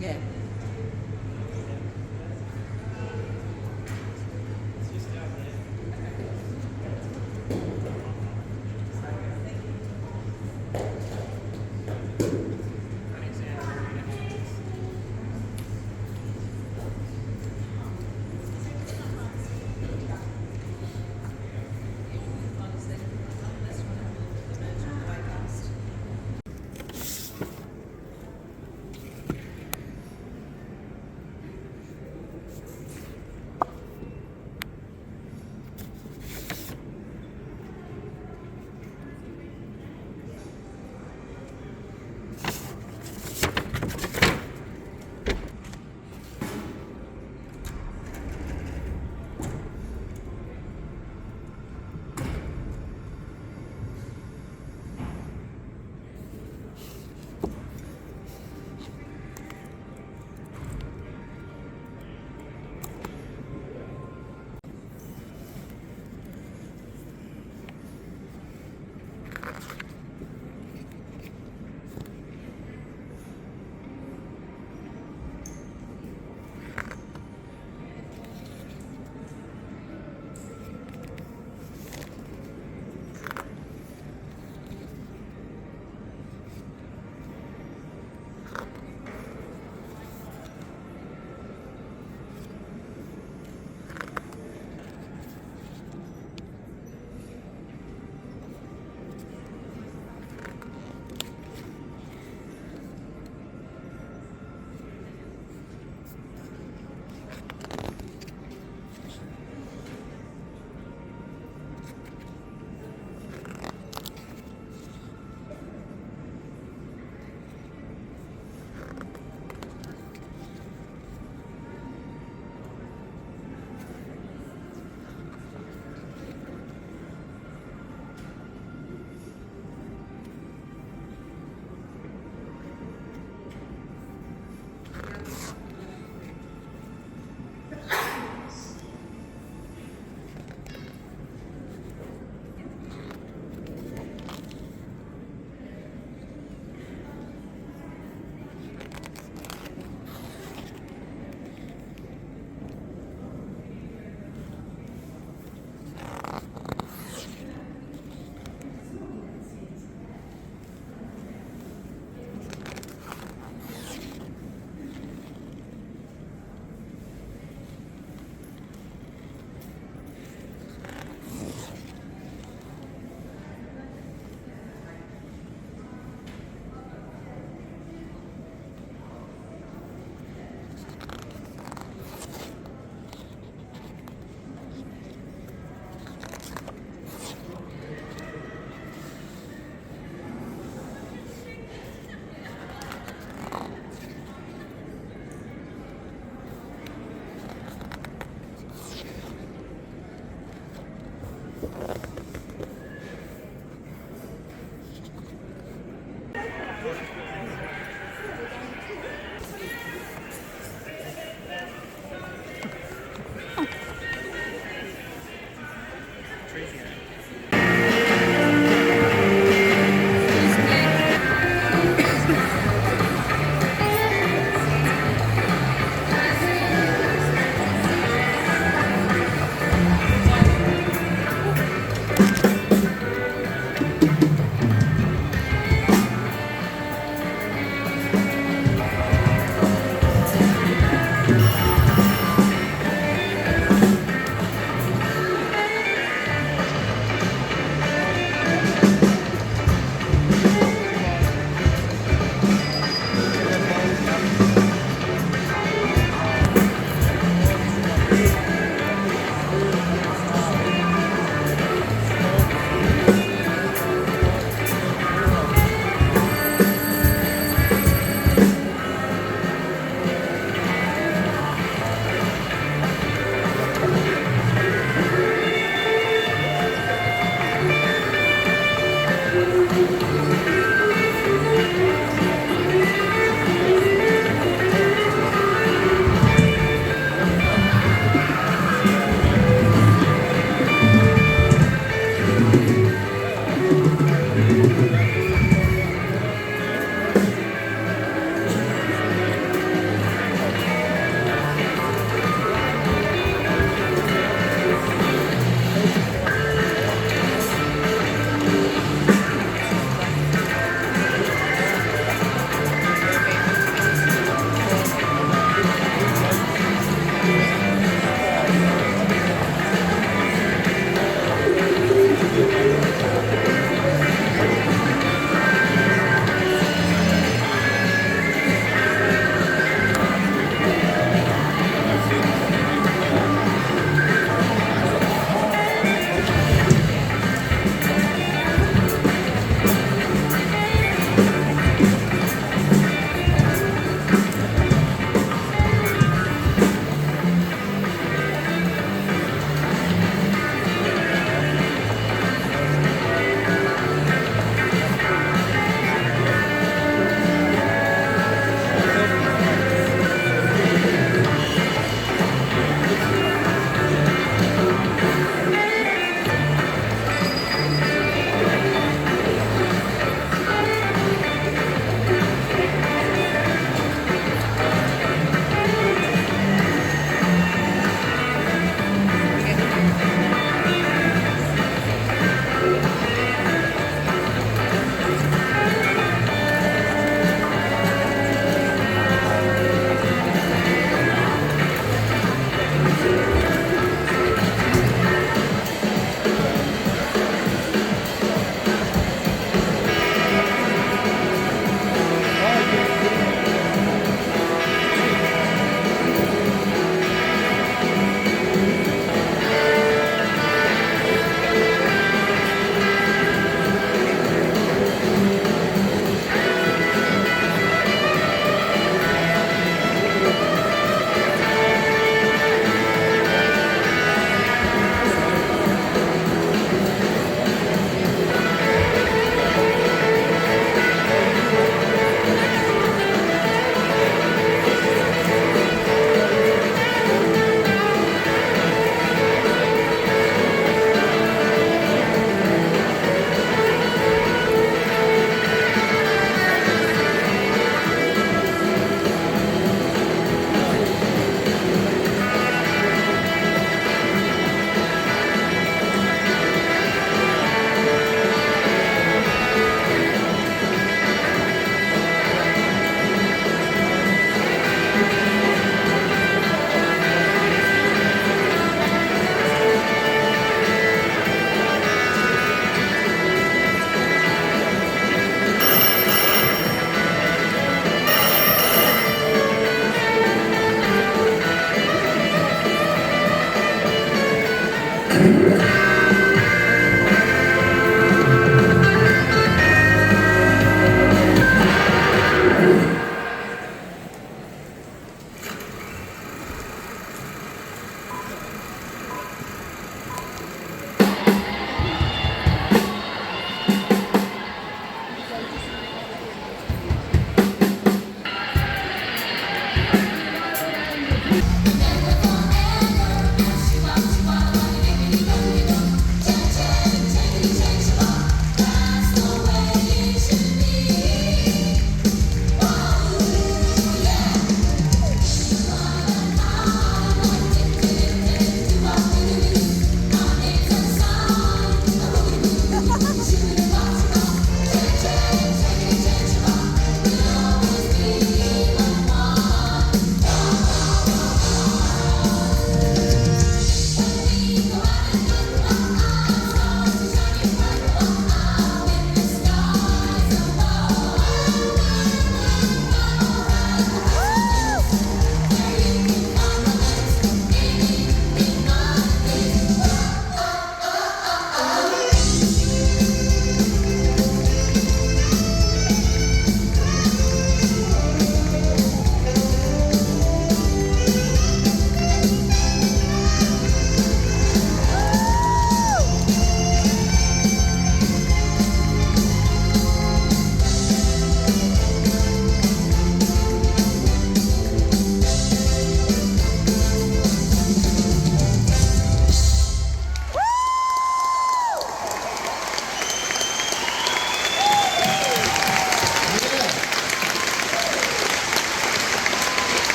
Yeah.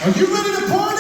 Are you ready to party?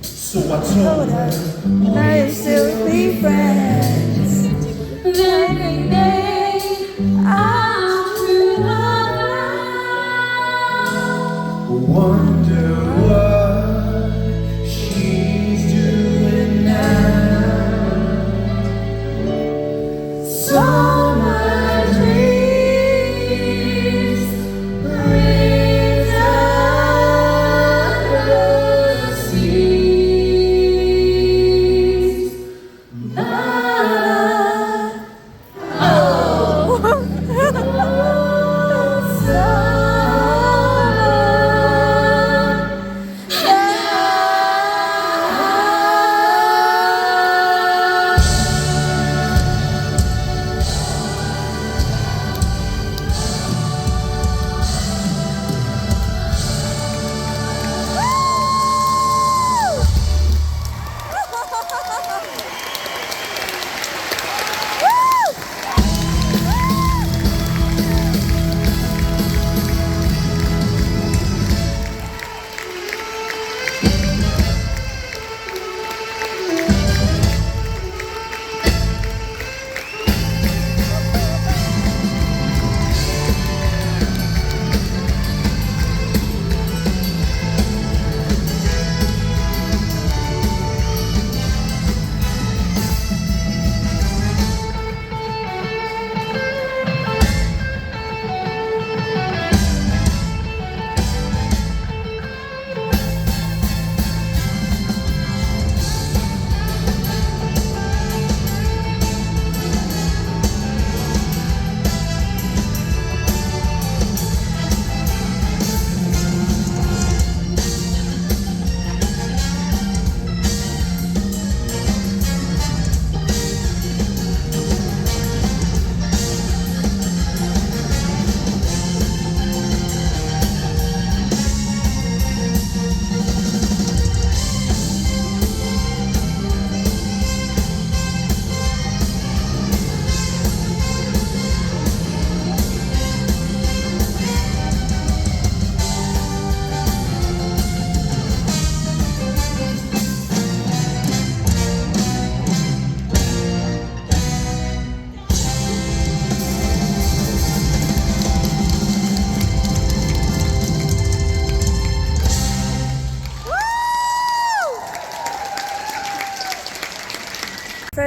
So I told her, now you still be friends. Every day I'm true love. Wonder what she's doing now. So my dreams breathe under the seas. Oh, so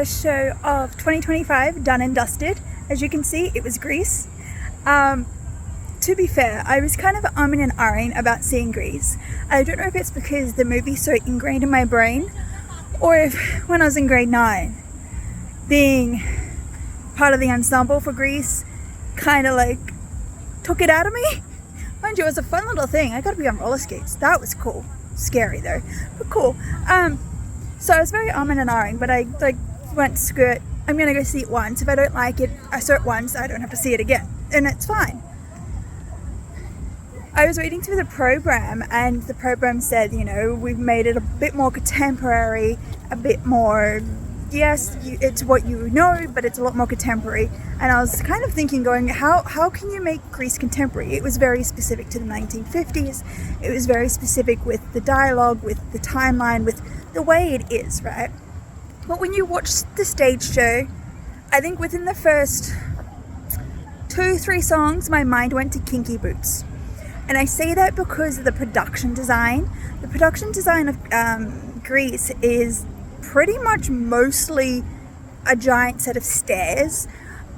first show of 2025 done and dusted. As you can see, it was Grease. To be fair, I was kind of umming and ahhing about seeing Grease. I don't know if it's because the movie's so ingrained in my brain, or if when I was in grade 9, being part of the ensemble for Grease kind of like took it out of me. Mind you, it was a fun little thing. I got to be on roller skates. That was cool. Scary though, but cool. So I was very umming and ahhing, but I went, screw it. I'm gonna go see it once. If I don't like it, I saw it once. I don't have to see it again, and it's fine. I was reading through the program, and the program said, you know, we've made it a bit more contemporary, a bit more, yes, it's what you know, but it's a lot more contemporary. And I was kind of thinking, going, how can you make Grease contemporary? It was very specific to the 1950s. It was very specific with the dialogue, with the timeline, with the way it is, right? But when you watch the stage show, I think within the first 2-3 songs, my mind went to Kinky Boots. And I say that because of the production design. The production design of Grease is pretty much mostly a giant set of stairs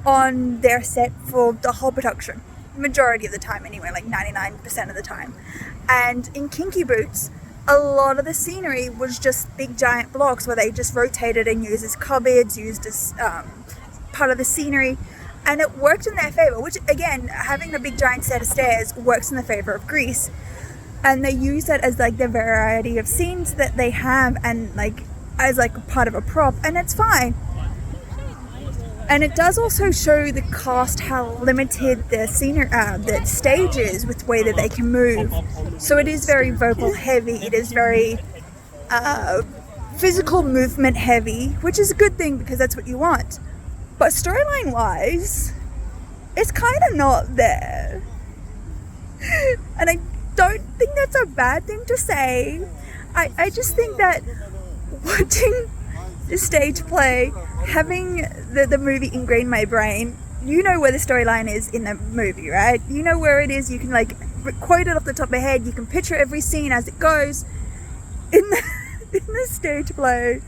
on their set for the whole production. Majority of the time anyway, like 99% of the time. And in Kinky Boots, a lot of the scenery was just big giant blocks where they just rotated and used as cupboards, used as part of the scenery. And it worked in their favor, which again, having a big giant set of stairs works in the favor of Grease. And they use that as like the variety of scenes that they have, and like as like a part of a prop, and it's fine. And it does also show the cast how limited the scenery, the stage is with the way that they can move. So it is very vocal heavy. It is very physical movement heavy, which is a good thing because that's what you want. But storyline wise, it's kind of not there. And I don't think that's a bad thing to say. I just think that watching the stage play, having the movie ingrained in my brain, you know where the storyline is in the movie, right? You know where it is. You can like quote it off the top of your head. You can picture every scene as it goes in the stage play.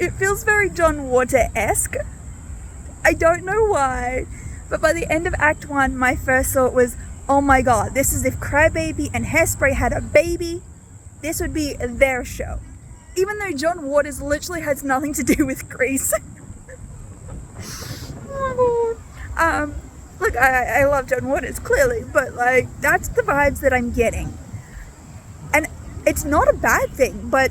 It feels very John Water-esque. I don't know why, but by the end of Act 1, my first thought was, oh my god, this is if Crybaby and Hairspray had a baby, this would be their show. Even though John Waters literally has nothing to do with Grease. Oh my god. Look, I love John Waters, clearly, but like, that's the vibes that I'm getting. And it's not a bad thing, but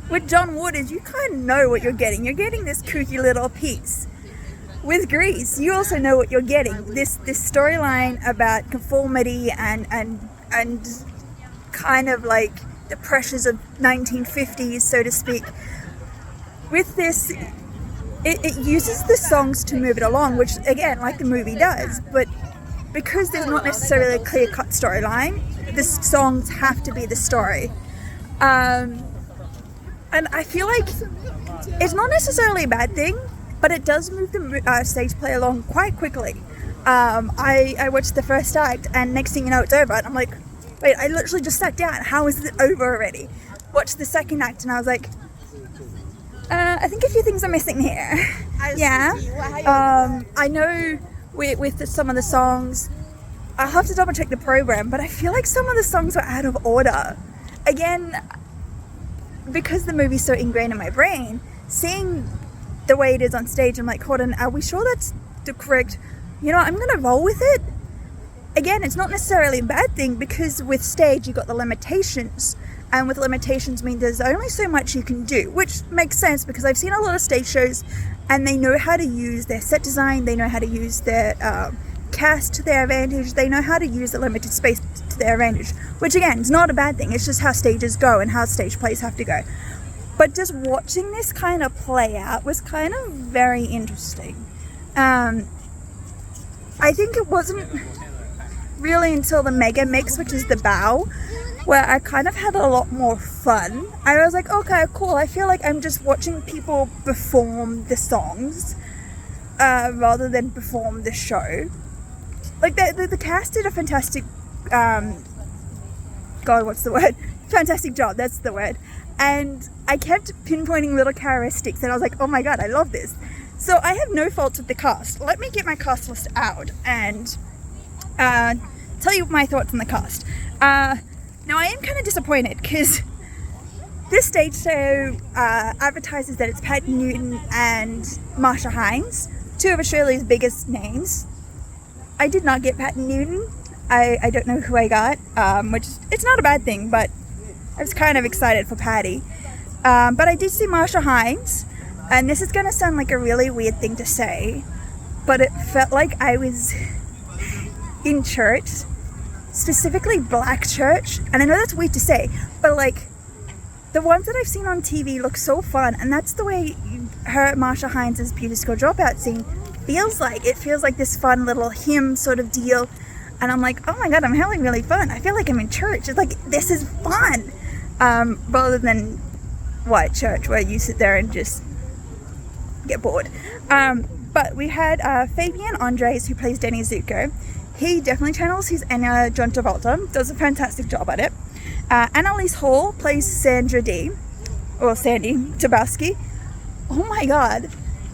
with John Waters, you kind of know what you're getting. You're getting this kooky little piece. With Grease, you also know what you're getting. This storyline about conformity and kind of like the pressures of 1950s, so to speak. With this, it uses the songs to move it along, which again, like the movie does, but because there's not necessarily a clear-cut storyline, the songs have to be the story. And I feel like it's not necessarily a bad thing, but it does move the stage play along quite quickly. I watched the first act, and next thing you know, it's over. And I'm like, wait, I literally just sat down. How is it over already? Watched the second act, and I was like, I think a few things are missing here. Yeah. I know with some of the songs, I'll have to double check the program, but I feel like some of the songs were out of order. Again, because the movie's so ingrained in my brain, seeing the way it is on stage, I'm like, hold on, are we sure that's the correct, you know, I'm gonna roll with it. Again, it's not necessarily a bad thing, because with stage you got the limitations, and with limitations mean there's only so much you can do, which makes sense because I've seen a lot of stage shows and they know how to use their set design, they know how to use their cast to their advantage, they know how to use the limited space to their advantage, which again is not a bad thing. It's just how stages go and how stage plays have to go. But just watching this kind of play out was kind of very interesting. I think it wasn't really until the mega mix, which is the bow, where I kind of had a lot more fun. I was like, okay, cool, I feel like I'm just watching people perform the songs rather than perform the show. Like the cast did a fantastic fantastic job, that's the word. And I kept pinpointing little characteristics, and I was like, oh my god, I love this. So I have no faults with the cast. Let me get my cast list out and tell you my thoughts on the cast. Now I am kind of disappointed because this stage show advertises that it's Pat Newton and Marsha Hines, two of Australia's biggest names. I did not get Pat Newton. I don't know who I got, which it's not a bad thing, but I was kind of excited for Patty. But I did see Marsha Hines, and this is going to sound like a really weird thing to say, but it felt like I was in church, specifically black church. And I know that's weird to say, but like the ones that I've seen on TV look so fun, and that's the way Marsha Hines' Beauty School Dropout scene feels like. It feels like this fun little hymn sort of deal, and I'm like, oh my god, I'm having really fun. I feel like I'm in church. It's like, this is fun, rather than white church where you sit there and just get bored. But we had Fabian Andres, who plays Denny Zuko. He definitely channels his inner John Travolta, does a fantastic job at it. Annalise Hall plays Sandra D, or Sandy Tabowski. Oh my god,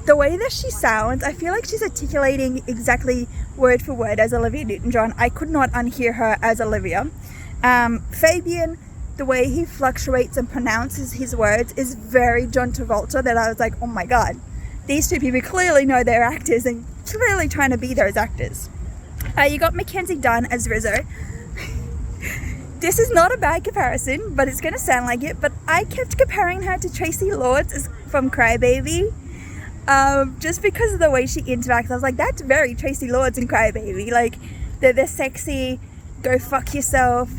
the way that she sounds, I feel like she's articulating exactly word for word as Olivia Newton-John. I could not unhear her as Olivia. Fabian, the way he fluctuates and pronounces his words is very John Travolta, that I was like, oh my god, these two people clearly know they're actors and clearly trying to be those actors. You got Mackenzie Dunn as Rizzo. This is not a bad comparison, but it's going to sound like it, but I kept comparing her to Tracy Lords from Crybaby, just because of the way she interacts. I was like, that's very Tracy Lords in Crybaby, like the sexy, go fuck yourself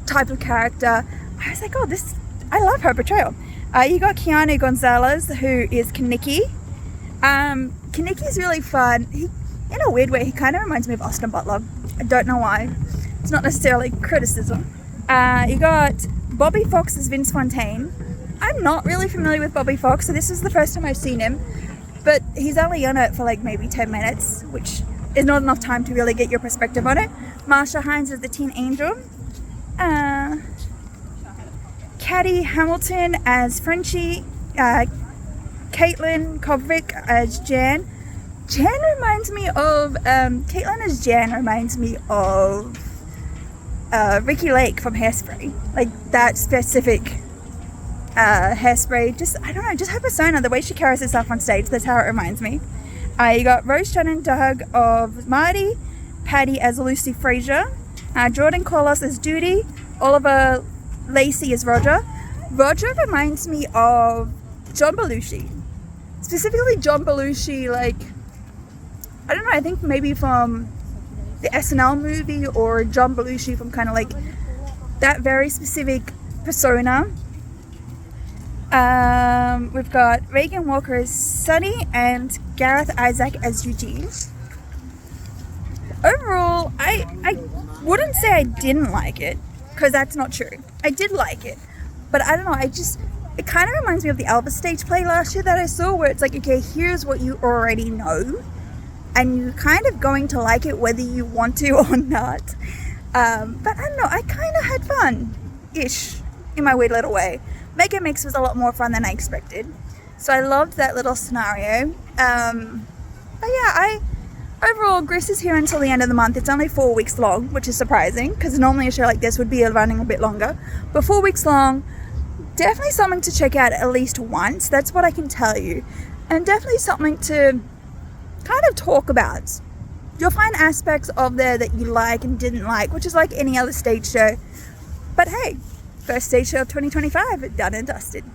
type of character. I was like, oh, I love her portrayal. You got Keanu Gonzalez, who is Kaneki. Kaneki's really fun. In a weird way, he kind of reminds me of Austin Butler. I don't know why. It's not necessarily criticism. You got Bobby Fox as Vince Fontaine. I'm not really familiar with Bobby Fox, so this is the first time I've seen him. But he's only on it for like maybe 10 minutes, which is not enough time to really get your perspective on it. Marsha Hines as the teen angel. Caddy Hamilton as Frenchie. Caitlin Kovic as Jan. Caitlin as Jan reminds me of Ricky Lake from Hairspray. Like that specific Hairspray, just, I don't know, just her persona, the way she carries herself on stage, that's how it reminds me. You got Rose Doug of Marty, Patty as Lucy Frazier, Jordan Carlos as Judy, Oliver Lacey as Roger. Roger reminds me of John Belushi. Specifically John Belushi, like, I don't know, I think maybe from the SNL movie, or John Belushi from kind of like that very specific persona. We've got Reagan Walker as Sunny and Gareth Isaac as Eugene. Overall, I wouldn't say I didn't like it, because that's not true. I did like it, but I don't know, it kind of reminds me of the Elvis stage play last year that I saw, where it's like, okay, here's what you already know, and you're kind of going to like it whether you want to or not. But I don't know, I kind of had fun-ish in my weird little way. Mega Mix was a lot more fun than I expected, so I loved that little scenario. But yeah, overall, Gris is here until the end of the month. It's only 4 weeks long, which is surprising, because normally a show like this would be running a bit longer. But 4 weeks long, definitely something to check out at least once. That's what I can tell you. And definitely something to kind of talk about. You'll find aspects of there that you like and didn't like, which is like any other stage show. But hey, first stage show of 2025, done and dusted.